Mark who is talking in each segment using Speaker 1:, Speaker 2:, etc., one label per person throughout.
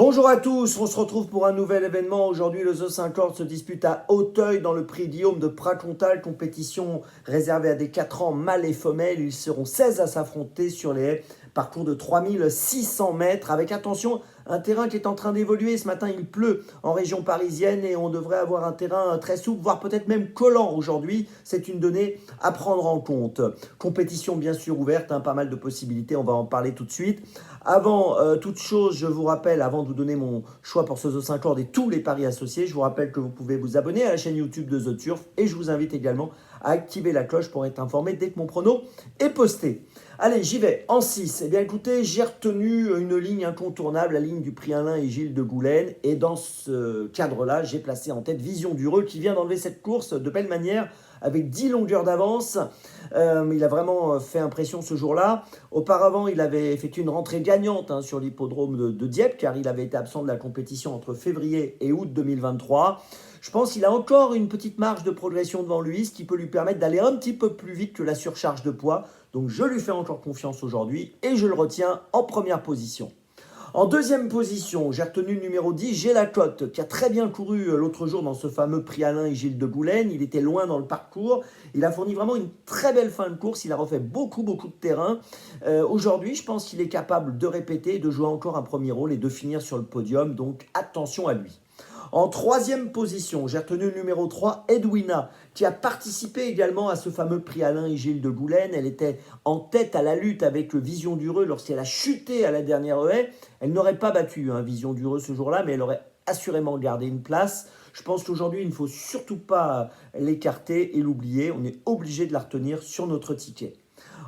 Speaker 1: Bonjour à tous, on se retrouve pour un nouvel événement. Aujourd'hui, le The 50 se dispute à Auteuil dans le prix Guillaume de Pracontal, compétition réservée à des 4 ans mâles et femelles. Ils seront 16 à s'affronter sur les haies. Parcours de 3600 mètres avec, attention, un terrain qui est en train d'évoluer. Ce matin, il pleut en région parisienne et on devrait avoir un terrain très souple, voire peut-être même collant aujourd'hui. C'est une donnée à prendre en compte. Compétition bien sûr ouverte, pas mal de possibilités, on va en parler tout de suite. Avant toute chose, je vous rappelle, avant de vous donner mon choix pour ce The 50 et tous les paris associés, je vous rappelle que vous pouvez vous abonner à la chaîne YouTube de The Turf et je vous invite également à activer la cloche pour être informé dès que mon prono est posté. Allez, j'y vais. En 6, eh bien écoutez, j'ai retenu une ligne incontournable, la ligne du Prix Alain et Gilles de Goulaine. Et dans ce cadre-là, j'ai placé en tête Vision Dureux qui vient d'enlever cette course de belle manière avec 10 longueurs d'avance. Il a vraiment fait impression ce jour-là. Auparavant, il avait effectué une rentrée gagnante sur l'hippodrome de Dieppe car il avait été absent de la compétition entre février et août 2023. Je pense qu'il a encore une petite marge de progression devant lui, ce qui peut lui permettre d'aller un petit peu plus vite que la surcharge de poids. Donc je lui fais encore confiance aujourd'hui et je le retiens en première position. En deuxième position, j'ai retenu le numéro 10, J'ai la cote, qui a très bien couru l'autre jour dans ce fameux prix Alain et Gilles de Goulaine. Il était loin dans le parcours. Il a fourni vraiment une très belle fin de course. Il a refait beaucoup de terrain. Aujourd'hui, je pense qu'il est capable de répéter, de jouer encore un premier rôle et de finir sur le podium. Donc attention à lui. En troisième position, j'ai retenu le numéro 3, Edwina, qui a participé également à ce fameux prix Alain et Gilles de Goulaine. Elle était en tête à la lutte avec le Vision Dureux lorsqu'elle a chuté à la dernière haie. Elle n'aurait pas battu Vision Dureux ce jour-là, mais elle aurait assurément gardé une place. Je pense qu'aujourd'hui, il ne faut surtout pas l'écarter et l'oublier. On est obligé de la retenir sur notre ticket.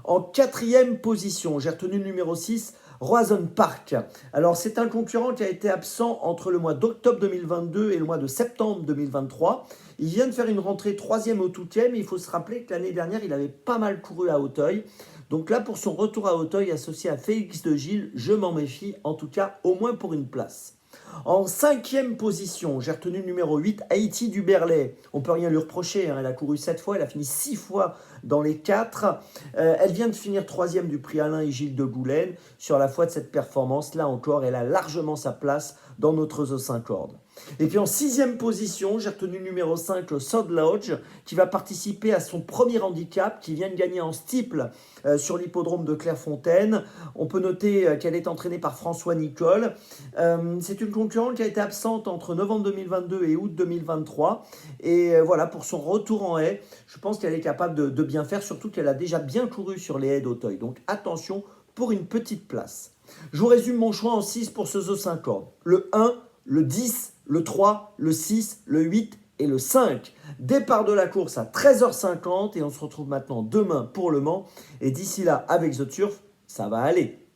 Speaker 1: En quatrième position, j'ai retenu le numéro 6, Roison Park. Alors, c'est un concurrent qui a été absent entre le mois d'octobre 2022 et le mois de septembre 2023. Il vient de faire une rentrée 3e au Toutième. Il faut se rappeler que l'année dernière, il avait pas mal couru à Auteuil. Donc là, pour son retour à Auteuil associé à Félix de Gilles, je m'en méfie, en tout cas au moins pour une place. En cinquième position, j'ai retenu le numéro 8, Haïti du Berlay. On ne peut rien lui reprocher, elle a couru 7 fois, elle a fini 6 fois dans les 4. Elle vient de finir 3e du prix Alain et Gilles de Goulaine. Sur la foi de cette performance, là encore, elle a largement sa place dans notre The 50. Et puis en 6e position, j'ai retenu le numéro 5, le Sod Lodge, qui va participer à son premier handicap, qui vient de gagner en steeple sur l'hippodrome de Clairefontaine. On peut noter qu'elle est entraînée par François Nicole. C'est une concurrente qui a été absente entre novembre 2022 et août 2023. Et voilà, pour son retour en haie, je pense qu'elle est capable de bien faire, surtout qu'elle a déjà bien couru sur les haies d'Auteuil. Donc attention pour une petite place. Je vous résume mon choix en 6 pour ce The 50. Le 1, le 10, le 3, le 6, le 8 et le 5. Départ de la course à 13h50 et on se retrouve maintenant demain pour Le Mans. Et d'ici là, avec The Turf, ça va aller.